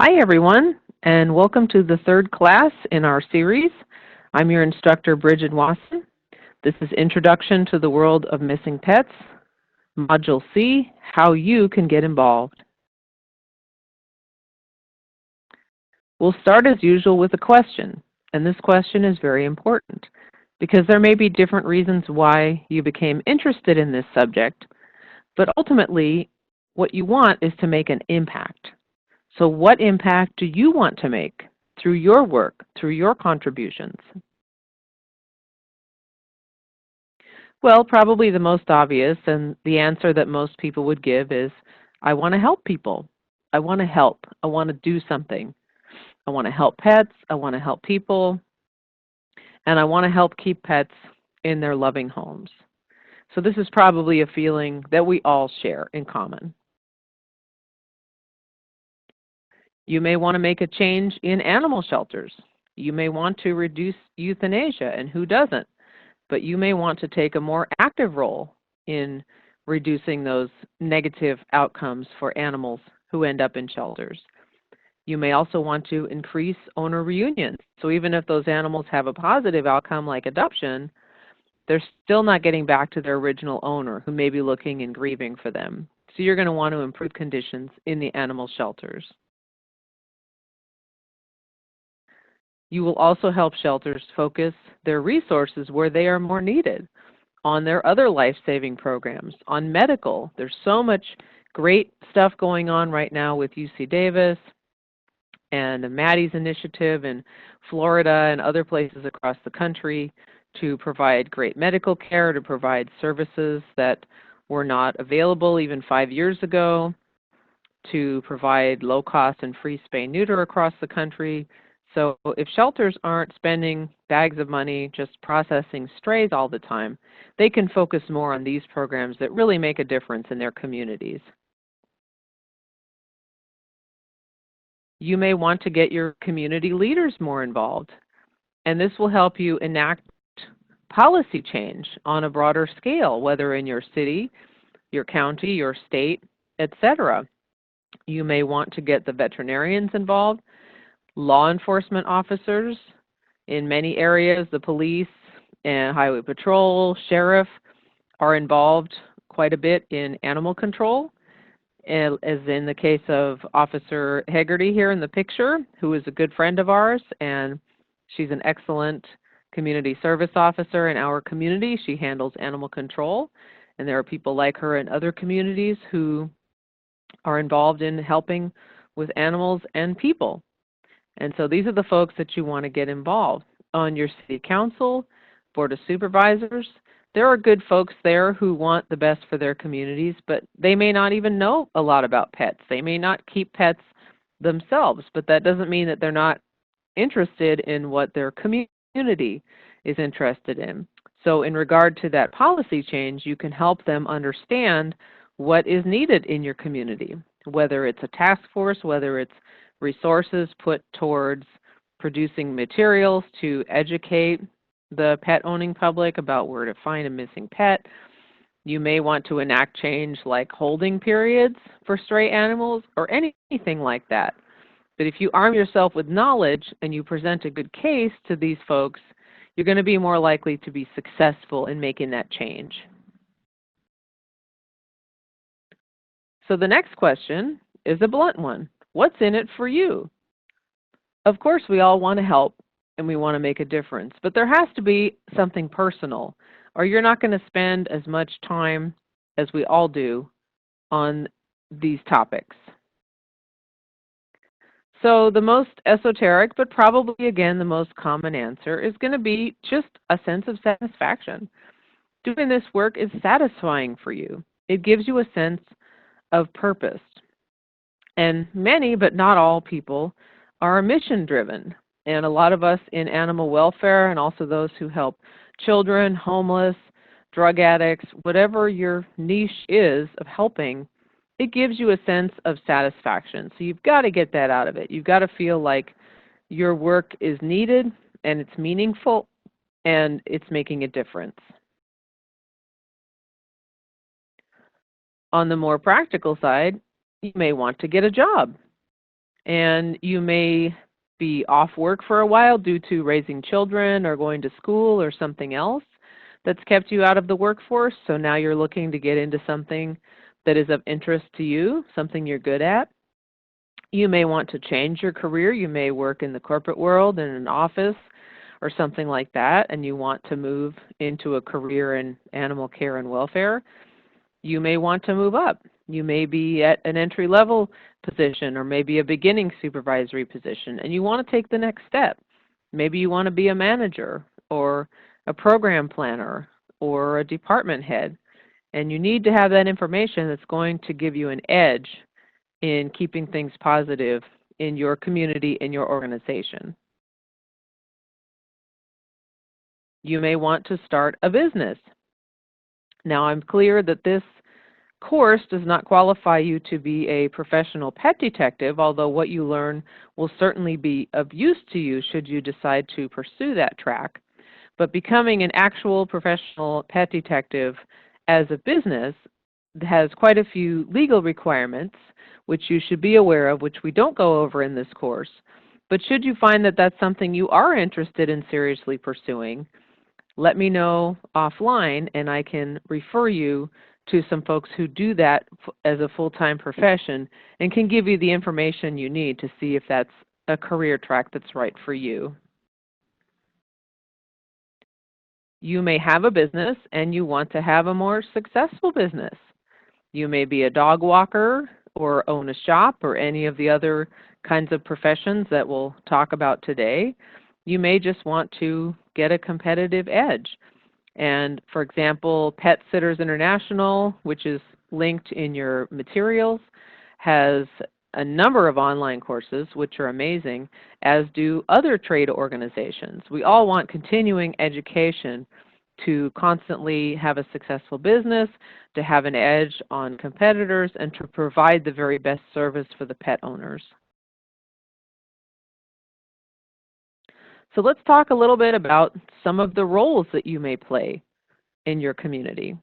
Hi, everyone, and welcome to the third class in our series. I'm your instructor, Bridget Wasson. This is Introduction to the World of Missing Pets, Module C, How You Can Get Involved. We'll start as usual with a question, and this question is very important because there may be different reasons why you became interested in this subject, but ultimately, what you want is to make an impact. So what impact do you want to make through your work, through your contributions? Well, probably the most obvious and the answer that most people would give is, I want to help people. I want to help. I want to do something. I want to help pets. I want to help people. And I want to help keep pets in their loving homes. So this is probably a feeling that we all share in common. You may want to make a change in animal shelters. You may want to reduce euthanasia, and who doesn't? But you may want to take a more active role in reducing those negative outcomes for animals who end up in shelters. You may also want to increase owner reunions. So even if those animals have a positive outcome like adoption, they're still not getting back to their original owner who may be looking and grieving for them. So you're going to want to improve conditions in the animal shelters. You will also help shelters focus their resources where they are more needed, on their other life-saving programs, on medical. There's so much great stuff going on right now with UC Davis and Maddie's initiative in Florida and other places across the country to provide great medical care, to provide services that were not available even 5 years ago, to provide low-cost and free spay-neuter across the country. So if shelters aren't spending bags of money just processing strays all the time, they can focus more on these programs that really make a difference in their communities. You may want to get your community leaders more involved, and this will help you enact policy change on a broader scale, whether in your city, your county, your state, etc. You may want to get the veterinarians involved, law enforcement officers. In many areas, the police and highway patrol, sheriff are involved quite a bit in animal control, as in the case of Officer Hegarty here in the picture, who is a good friend of ours, and she's an excellent community service officer in our community. She handles animal control, and there are people like her in other communities who are involved in helping with animals and people. And so these are the folks that you want to get involved. On your city council, board of supervisors, there are good folks there who want the best for their communities, but they may not even know a lot about pets. They may not keep pets themselves, but that doesn't mean that they're not interested in what their community is interested in. So in regard to that policy change, you can help them understand what is needed in your community, whether it's a task force, whether it's resources put towards producing materials to educate the pet-owning public about where to find a missing pet. You may want to enact change like holding periods for stray animals or anything like that. But if you arm yourself with knowledge and you present a good case to these folks, you're going to be more likely to be successful in making that change. So the next question is a blunt one. What's in it for you? Of course, we all want to help and we want to make a difference, but there has to be something personal, or you're not going to spend as much time as we all do on these topics. So the most esoteric, but probably again the most common answer is going to be just a sense of satisfaction. Doing this work is satisfying for you. It gives you a sense of purpose. And many, but not all people, are mission driven. And a lot of us in animal welfare and also those who help children, homeless, drug addicts, whatever your niche is of helping, it gives you a sense of satisfaction. So you've got to get that out of it. You've got to feel like your work is needed and it's meaningful and it's making a difference. On the more practical side, you may want to get a job. and you may be off work for a while due to raising children or going to school or something else that's kept you out of the workforce. So now you're looking to get into something that is of interest to you, something you're good at. You may want to change your career. You may work in the corporate world in an office or something like that, and you want to move into a career in animal care and welfare. You may want to move up. You may be at an entry-level position or maybe a beginning supervisory position, and you want to take the next step. Maybe you want to be a manager or a program planner or a department head, and you need to have that information that's going to give you an edge in keeping things positive in your community, in your organization. You may want to start a business. Now, I'm clear that this course does not qualify you to be a professional pet detective, although what you learn will certainly be of use to you should you decide to pursue that track. But becoming an actual professional pet detective as a business has quite a few legal requirements, which you should be aware of, which we don't go over in this course. But should you find that that's something you are interested in seriously pursuing, let me know offline and I can refer you to some folks who do that as a full-time profession and can give you the information you need to see if that's a career track that's right for you. You may have a business and you want to have a more successful business. You may be a dog walker or own a shop or any of the other kinds of professions that we'll talk about today. You may just want to get a competitive edge. And for example, Pet Sitters International, which is linked in your materials, has a number of online courses, which are amazing, as do other trade organizations. We all want continuing education to constantly have a successful business, to have an edge on competitors, and to provide the very best service for the pet owners. So let's talk a little bit about some of the roles that you may play in your community.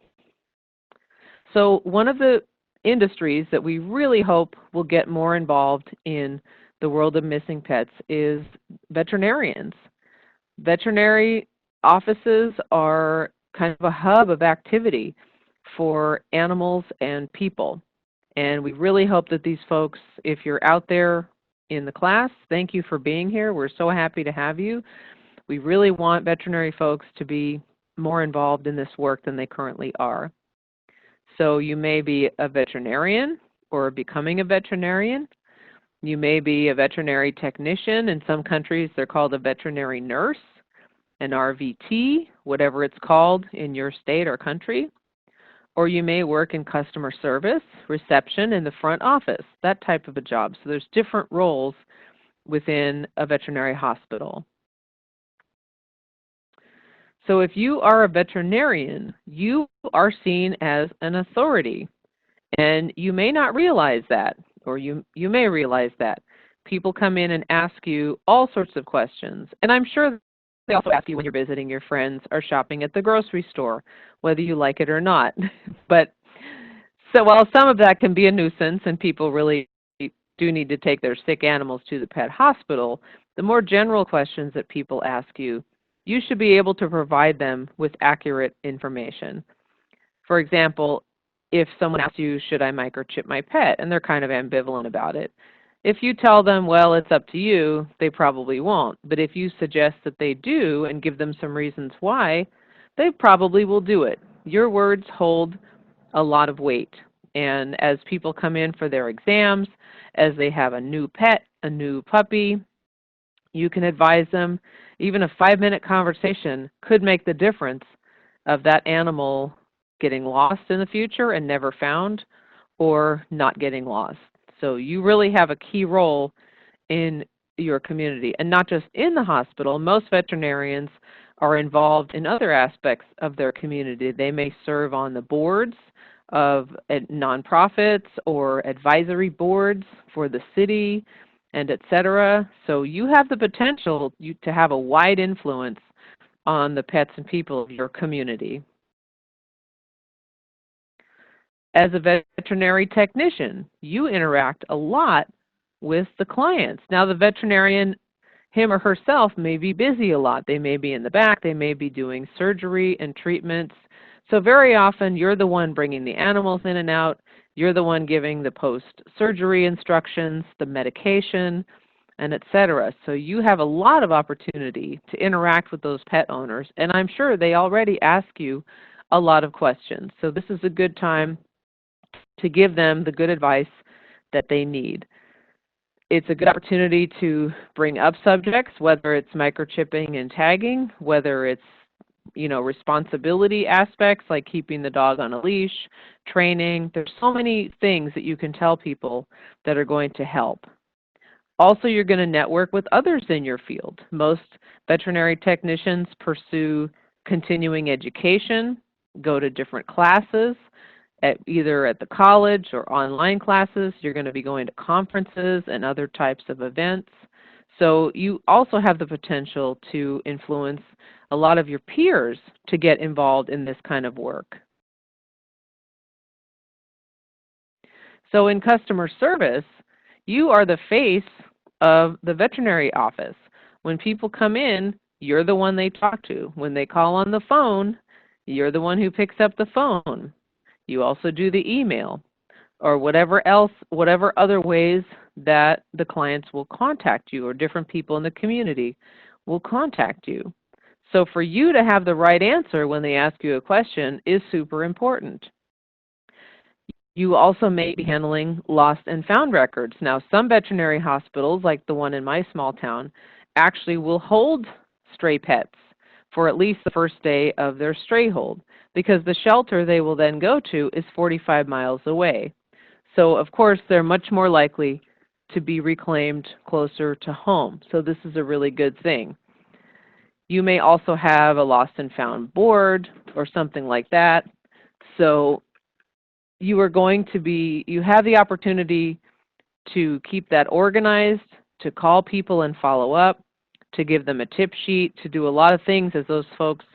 So one of the industries that we really hope will get more involved in the world of missing pets is veterinarians. Veterinary offices are kind of a hub of activity for animals and people. And we really hope that these folks, if you're out there in the class, thank you for being here. We're so happy to have you. We really want veterinary folks to be more involved in this work than they currently are. So you may be a veterinarian or becoming a veterinarian. You may be a veterinary technician. In some countries, they're called a veterinary nurse, an RVT, whatever it's called in your state or country. Or you may work in customer service, reception, in the front office, that type of a job. So there's different roles within a veterinary hospital. So if you are a veterinarian, you are seen as an authority. And you may not realize that, or you may realize that. People come in and ask you all sorts of questions. And I'm sure they also ask you when you're visiting your friends or shopping at the grocery store, whether you like it or not. But so while some of that can be a nuisance and people really do need to take their sick animals to the pet hospital, the more general questions that people ask you, you should be able to provide them with accurate information. For example, if someone asks you, should I microchip my pet? And they're kind of ambivalent about it. If you tell them, well, it's up to you, they probably won't. But if you suggest that they do and give them some reasons why, they probably will do it. Your words hold a lot of weight. And as people come in for their exams, as they have a new pet, a new puppy, you can advise them. Even a 5-minute conversation could make the difference of that animal getting lost in the future and never found, or not getting lost. So you really have a key role in your community, and not just in the hospital. Most veterinarians are involved in other aspects of their community. They may serve on the boards of nonprofits or advisory boards for the city, and et cetera. So you have the potential to have a wide influence on the pets and people of your community. As a veterinary technician, you interact a lot with the clients. Now the veterinarian, him or herself, may be busy a lot. They may be in the back. They may be doing surgery and treatments. So very often you're the one bringing the animals in and out. You're the one giving the post-surgery instructions, the medication, and etc. So you have a lot of opportunity to interact with those pet owners, and I'm sure they already ask you a lot of questions. So this is a good time to give them the good advice that they need. It's a good opportunity to bring up subjects, whether it's microchipping and tagging, whether it's responsibility aspects like keeping the dog on a leash, training. There's so many things that you can tell people that are going to help. Also, you're going to network with others in your field. Most veterinary technicians pursue continuing education, go to different classes, either at the college or online classes. You're going to be going to conferences and other types of events. So you also have the potential to influence a lot of your peers to get involved in this kind of work. So in customer service, you are the face of the veterinary office. When people come in, you're the one they talk to. When they call on the phone, you're the one who picks up the phone. You also do the email or whatever other ways that the clients will contact you or different people in the community will contact you. So for you to have the right answer when they ask you a question is super important. You also may be handling lost and found records. Now, some veterinary hospitals, like the one in my small town, actually will hold stray pets for at least the first day of their stray hold, because the shelter they will then go to is 45 miles away. So, of course, they're much more likely to be reclaimed closer to home. So this is a really good thing. You may also have a lost and found board or something like that. So you have the opportunity to keep that organized, to call people and follow up, to give them a tip sheet, to do a lot of things as those folks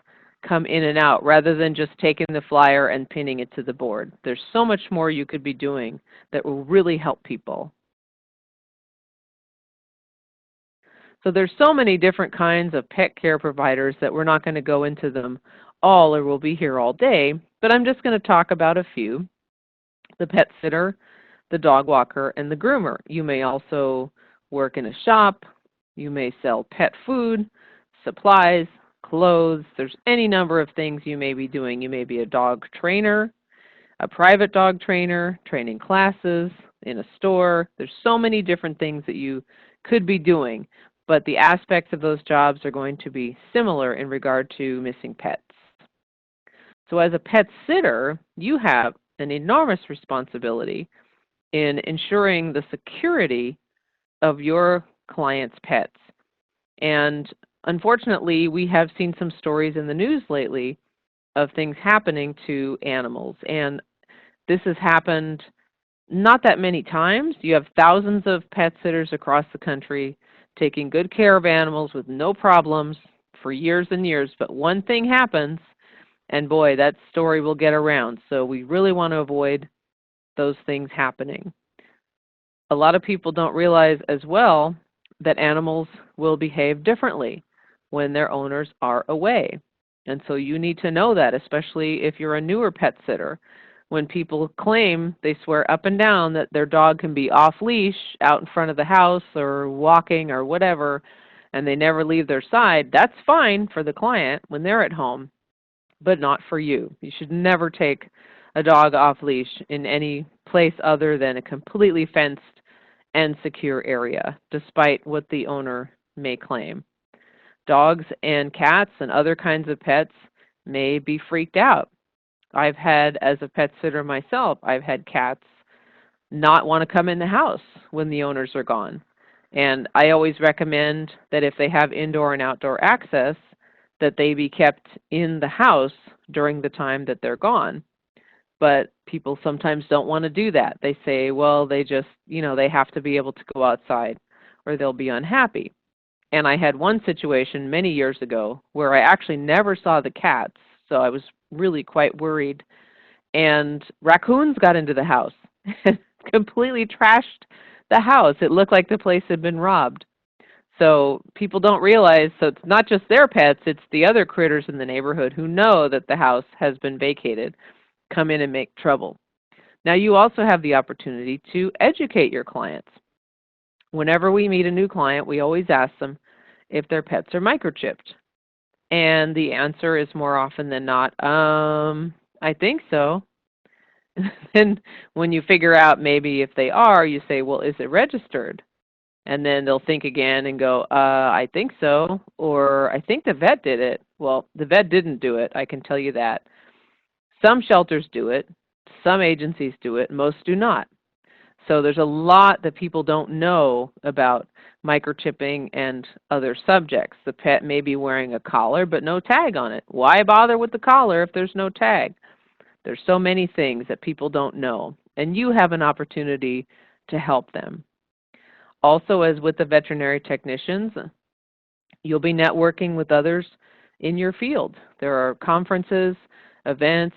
come in and out, rather than just taking the flyer and pinning it to the board. There's so much more you could be doing that will really help people. So there's so many different kinds of pet care providers that we're not going to go into them all, or we'll be here all day, but I'm just going to talk about a few. The pet sitter, the dog walker, and the groomer. You may also work in a shop. You may sell pet food, supplies, clothes. There's any number of things you may be doing. You may be a dog trainer, a private dog trainer, training classes in a store. There's so many different things that you could be doing, but the aspects of those jobs are going to be similar in regard to missing pets. So as a pet sitter, you have an enormous responsibility in ensuring the security of your clients' pets. And unfortunately, we have seen some stories in the news lately of things happening to animals. And this has happened not that many times. You have thousands of pet sitters across the country taking good care of animals with no problems for years and years. But one thing happens, and boy, that story will get around. So we really want to avoid those things happening. A lot of people don't realize as well that animals will behave differently when their owners are away. And so you need to know that, especially if you're a newer pet sitter. When people claim, they swear up and down that their dog can be off leash out in front of the house or walking or whatever, and they never leave their side, that's fine for the client when they're at home, but not for you. You should never take a dog off leash in any place other than a completely fenced and secure area, despite what the owner may claim. Dogs and cats and other kinds of pets may be freaked out. I've had, as a pet sitter myself, I've had cats not want to come in the house when the owners are gone. And I always recommend that if they have indoor and outdoor access, that they be kept in the house during the time that they're gone. But people sometimes don't want to do that. They say, well, they just, they have to be able to go outside or they'll be unhappy. And I had one situation many years ago where I actually never saw the cats, so I was really quite worried. And raccoons got into the house and completely trashed the house. It looked like the place had been robbed. So people don't realize, so it's not just their pets, it's the other critters in the neighborhood who know that the house has been vacated, come in and make trouble. Now you also have the opportunity to educate your clients. Whenever we meet a new client, we always ask them if their pets are microchipped. And the answer is more often than not, I think so. Then when you figure out maybe if they are, you say, well, is it registered? And then they'll think again and go, I think so, or I think the vet did it. Well, the vet didn't do it, I can tell you that. Some shelters do it, some agencies do it, most do not. So there's a lot that people don't know about microchipping and other subjects. The pet may be wearing a collar but no tag on it. Why bother with the collar if there's no tag? There's so many things that people don't know, and you have an opportunity to help them. Also, as with the veterinary technicians, you'll be networking with others in your field. There are conferences, events,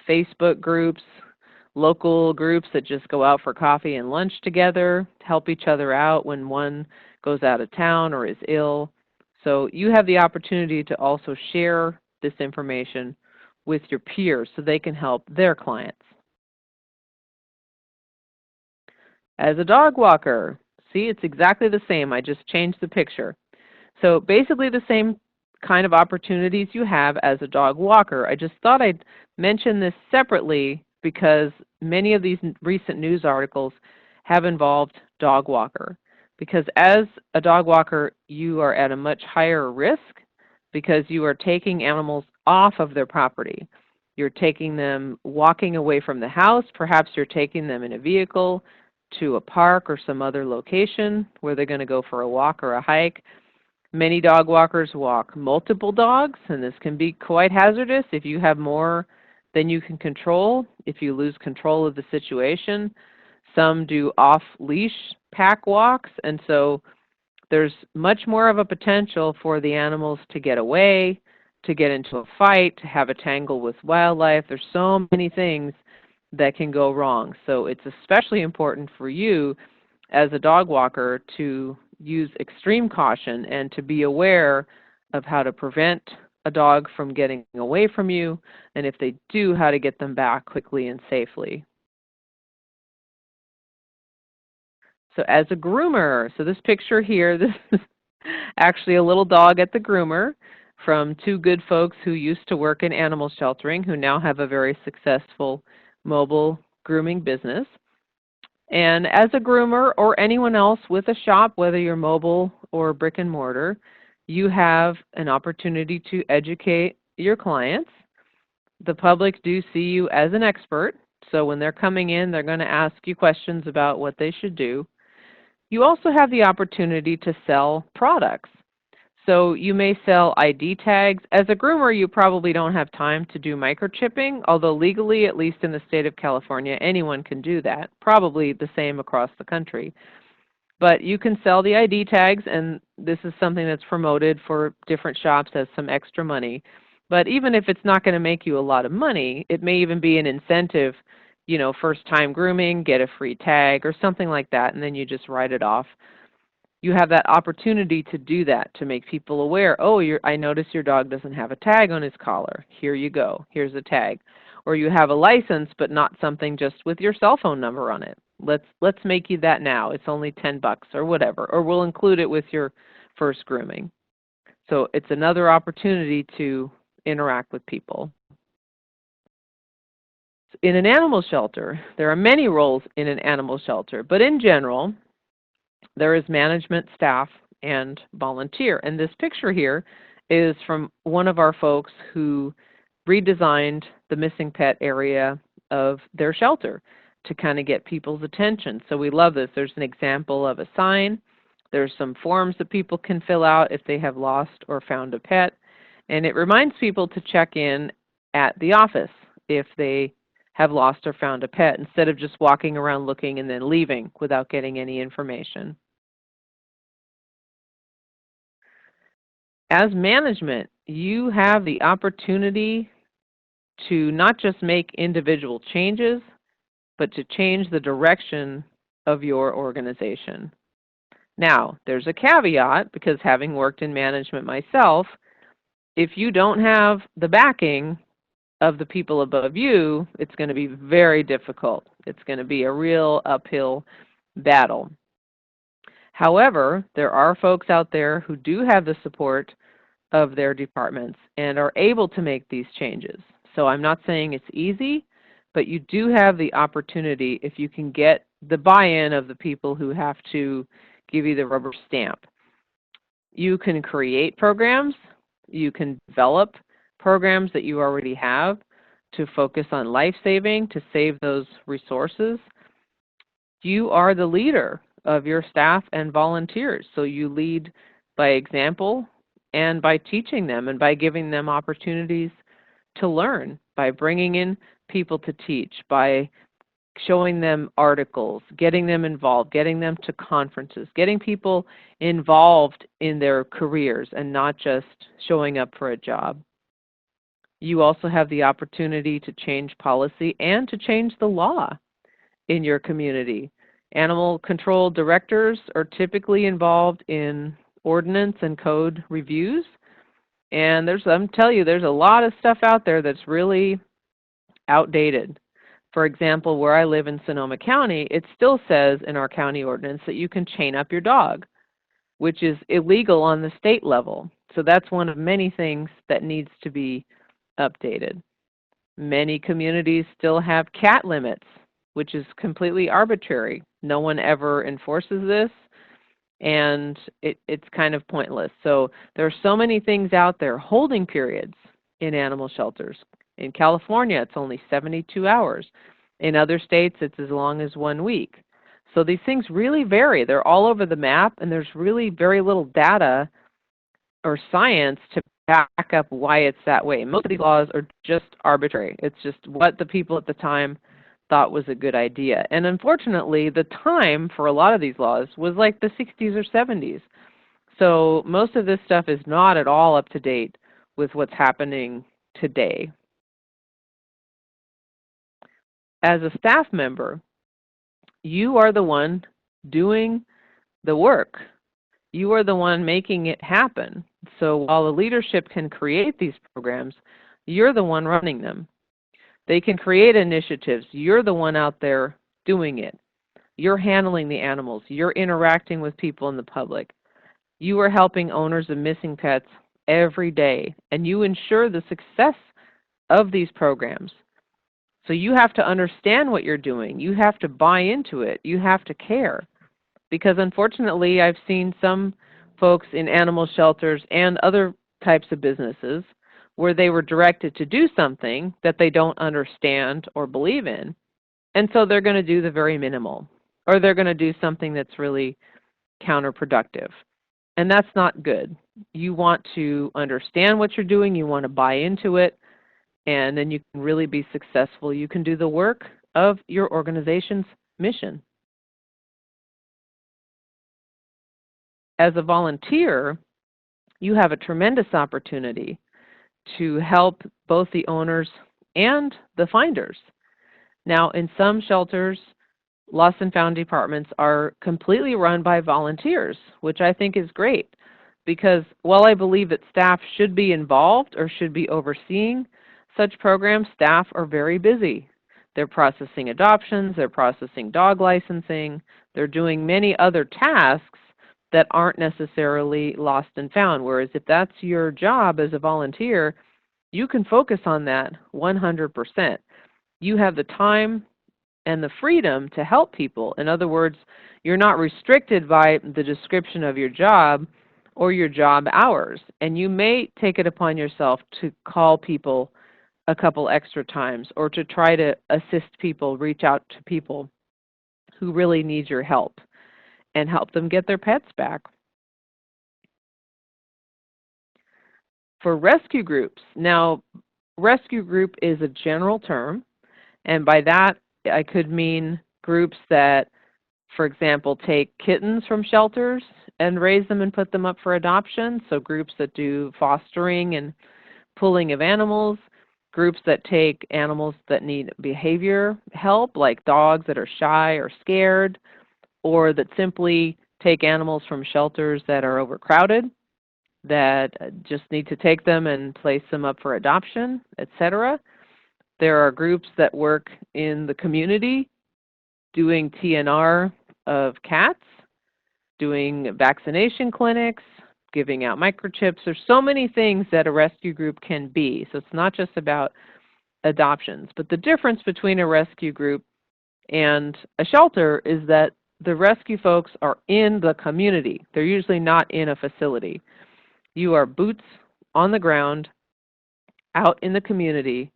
Facebook groups, local groups that just go out for coffee and lunch together, help each other out when one goes out of town or is ill. So you have the opportunity to also share this information with your peers so they can help their clients. As a dog walker, see, it's exactly the same. I just changed the picture. So basically the same kind of opportunities you have as a dog walker. I just thought I'd mention this separately because many of these recent news articles have involved dog walker. Because as a dog walker, you are at a much higher risk because you are taking animals off of their property. You're taking them walking away from the house. Perhaps you're taking them in a vehicle to a park or some other location where they're going to go for a walk or a hike. Many dog walkers walk multiple dogs, and this can be quite hazardous if you have more than you can control, if you lose control of the situation. Some do off-leash pack walks, and so there's much more of a potential for the animals to get away, to get into a fight, to have a tangle with wildlife. There's so many things that can go wrong. So it's especially important for you as a dog walker to use extreme caution and to be aware of how to prevent a dog from getting away from you, and if they do, how to get them back quickly and safely. So as a groomer, so this picture here, this is actually a little dog at the groomer from two good folks who used to work in animal sheltering who now have a very successful mobile grooming business. And as a groomer or anyone else with a shop, whether you're mobile or brick and mortar, you have an opportunity to educate your clients. The public do see you as an expert, so when they're coming in, they're going to ask you questions about what they should do. You also have the opportunity to sell products. So you may sell ID tags. As a groomer, you probably don't have time to do microchipping, although legally, at least in the state of California, anyone can do that, probably the same across the country. But you can sell the ID tags, and this is something that's promoted for different shops as some extra money. But even if it's not going to make you a lot of money, it may even be an incentive, you know, first-time grooming, get a free tag or something like that, and then you just write it off. You have that opportunity to do that, to make people aware, oh, I notice your dog doesn't have a tag on his collar. Here you go. Here's a tag. Or you have a license but not something just with your cell phone number on it. Let's make you that now. It's only $10 or whatever. Or we'll include it with your first grooming. So it's another opportunity to interact with people. In an animal shelter, there are many roles in an animal shelter, but in general, there is management, staff, and volunteer. And this picture here is from one of our folks who redesigned the missing pet area of their shelter to kind of get people's attention. So we love this. There's an example of a sign. There's some forms that people can fill out if they have lost or found a pet. And it reminds people to check in at the office if they have lost or found a pet, instead of just walking around looking and then leaving without getting any information. As management, you have the opportunity to not just make individual changes, but to change the direction of your organization. Now, there's a caveat, because having worked in management myself, if you don't have the backing of the people above you, it's going to be very difficult. It's going to be a real uphill battle. However, there are folks out there who do have the support of their departments and are able to make these changes. So I'm not saying it's easy, but you do have the opportunity if you can get the buy-in of the people who have to give you the rubber stamp. You can create programs. You can develop programs that you already have to focus on life-saving, to save those resources. You are the leader of your staff and volunteers, so you lead by example and by teaching them and by giving them opportunities to learn, by bringing in people to teach, by showing them articles, getting them involved, getting them to conferences, getting people involved in their careers and not just showing up for a job. You also have the opportunity to change policy and to change the law in your community. Animal control directors are typically involved in ordinance and code reviews. And I'm telling you, there's a lot of stuff out there that's really outdated. For example, where I live in Sonoma County, it still says in our county ordinance that you can chain up your dog, which is illegal on the state level. So that's one of many things that needs to be updated. Many communities still have cat limits, which is completely arbitrary. No one ever enforces this, and it's kind of pointless. So there are so many things out there. Holding periods in animal shelters. In California, it's only 72 hours. In other states, it's as long as 1 week. So these things really vary. They're all over the map, and there's really very little data or science to back up why it's that way. Most of these laws are just arbitrary. It's just what the people at the time thought was a good idea. And unfortunately, the time for a lot of these laws was like the 60s or 70s. So most of this stuff is not at all up to date with what's happening today. As a staff member, you are the one doing the work. You are the one making it happen. So while the leadership can create these programs, you're the one running them. They can create initiatives. You're the one out there doing it. You're handling the animals. You're interacting with people in the public. You are helping owners of missing pets every day, and you ensure the success of these programs. So you have to understand what you're doing. You have to buy into it. You have to care. Because unfortunately, I've seen some folks in animal shelters and other types of businesses where they were directed to do something that they don't understand or believe in. And so they're going to do the very minimal, or they're going to do something that's really counterproductive. And that's not good. You want to understand what you're doing. You want to buy into it. And then you can really be successful. You can do the work of your organization's mission. As a volunteer, you have a tremendous opportunity to help both the owners and the finders. Now, in some shelters, lost and found departments are completely run by volunteers, which I think is great, because while I believe that staff should be involved or should be overseeing such programs, staff are very busy. They're processing adoptions, they're processing dog licensing, they're doing many other tasks that aren't necessarily lost and found. Whereas if that's your job as a volunteer, you can focus on that 100%. You have the time and the freedom to help people. In other words, you're not restricted by the description of your job or your job hours. And you may take it upon yourself to call people a couple extra times, or to try to assist people, reach out to people who really need your help and help them get their pets back. For rescue groups, now rescue group is a general term, and by that I could mean groups that, for example, take kittens from shelters and raise them and put them up for adoption. So groups that do fostering and pulling of animals, groups that take animals that need behavior help, like dogs that are shy or scared, or that simply take animals from shelters that are overcrowded, that just need to take them and place them up for adoption, etc. There are groups that work in the community doing TNR of cats, doing vaccination clinics, giving out microchips. There's so many things that a rescue group can be. So it's not just about adoptions. But the difference between a rescue group and a shelter is that the rescue folks are in the community. They're usually not in a facility. You are boots on the ground, out in the community.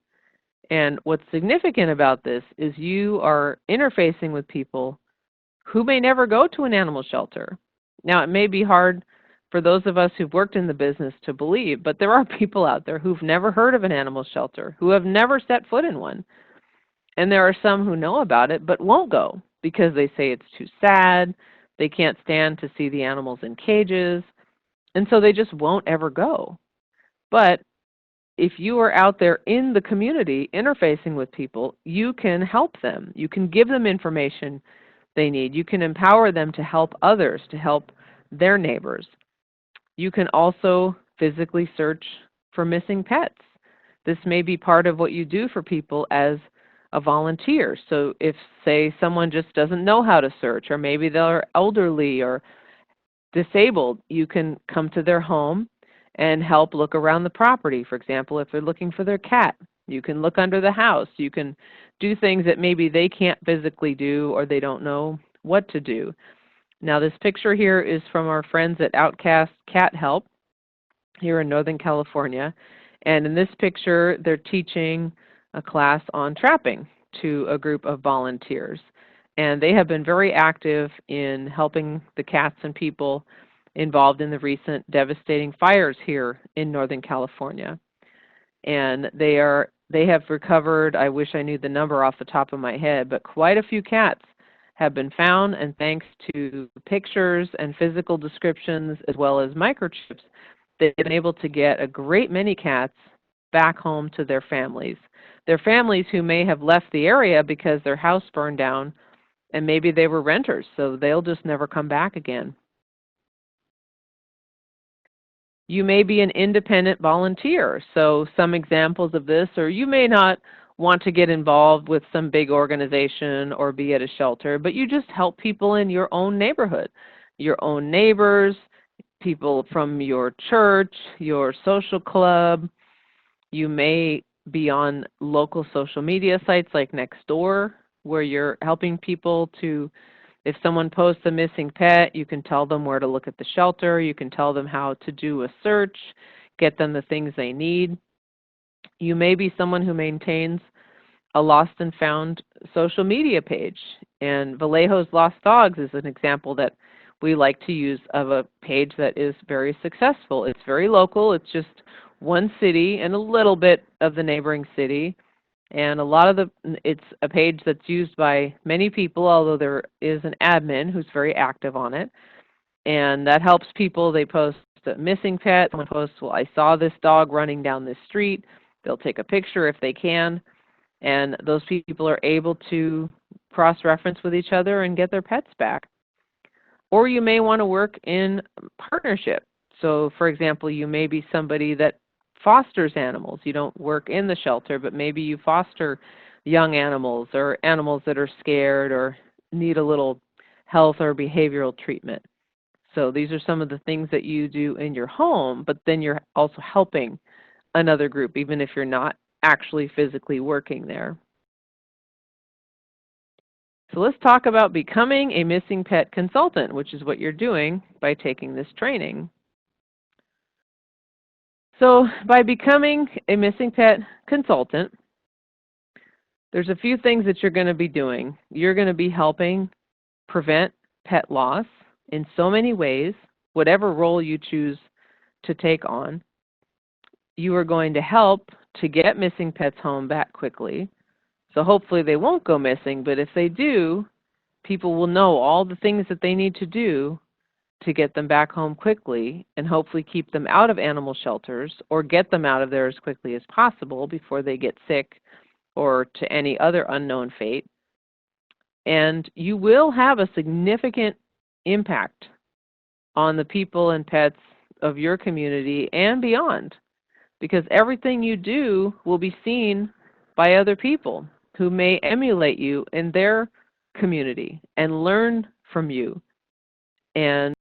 And what's significant about this is you are interfacing with people who may never go to an animal shelter. Now, it may be hard for those of us who've worked in the business to believe, but there are people out there who've never heard of an animal shelter, who have never set foot in one. And there are some who know about it but won't go because they say it's too sad, they can't stand to see the animals in cages, and so they just won't ever go. But if you are out there in the community interfacing with people, you can help them. You can give them information they need. You can empower them to help others, to help their neighbors. You can also physically search for missing pets. This may be part of what you do for people as a volunteer. So if, say, someone just doesn't know how to search, or maybe they're elderly or disabled, you can come to their home and help look around the property. For example, if they're looking for their cat, you can look under the house. You can do things that maybe they can't physically do or they don't know what to do. Now, this picture here is from our friends at Outcast Cat Help here in Northern California. And in this picture, they're teaching a class on trapping to a group of volunteers. And they have been very active in helping the cats and people involved in the recent devastating fires here in Northern California. And they have recovered, I wish I knew the number off the top of my head, but quite a few cats have been found, and thanks to pictures and physical descriptions as well as microchips, they've been able to get a great many cats back home to their families. Their families who may have left the area because their house burned down, and maybe they were renters, so they'll just never come back again. You may be an independent volunteer. So some examples of this, or you may not want to get involved with some big organization or be at a shelter, but you just help people in your own neighborhood, your own neighbors, people from your church, your social club. You may be on local social media sites like Nextdoor, where you're helping people to, if someone posts a missing pet, you can tell them where to look at the shelter. You can tell them how to do a search, get them the things they need. You may be someone who maintains a lost and found social media page. And Vallejo's Lost Dogs is an example that we like to use of a page that is very successful. It's very local. It's just one city and a little bit of the neighboring city. And it's a page that's used by many people, although there is an admin who's very active on it. And that helps people. They post a missing pet. Someone posts, well, I saw this dog running down this street. They'll take a picture if they can. And those people are able to cross-reference with each other and get their pets back. Or you may want to work in partnership. So, for example, you may be somebody that fosters animals. You don't work in the shelter, but maybe you foster young animals or animals that are scared or need a little health or behavioral treatment. So these are some of the things that you do in your home, but then you're also helping another group, even if you're not actually physically working there. So let's talk about becoming a missing pet consultant, which is what you're doing by taking this training. So by becoming a missing pet consultant, there's a few things that you're going to be doing. You're going to be helping prevent pet loss in so many ways, whatever role you choose to take on. You are going to help to get missing pets home back quickly. So hopefully they won't go missing, but if they do, people will know all the things that they need to do to get them back home quickly and hopefully keep them out of animal shelters or get them out of there as quickly as possible before they get sick or to any other unknown fate. And you will have a significant impact on the people and pets of your community and beyond, because everything you do will be seen by other people who may emulate you in their community and learn from you. And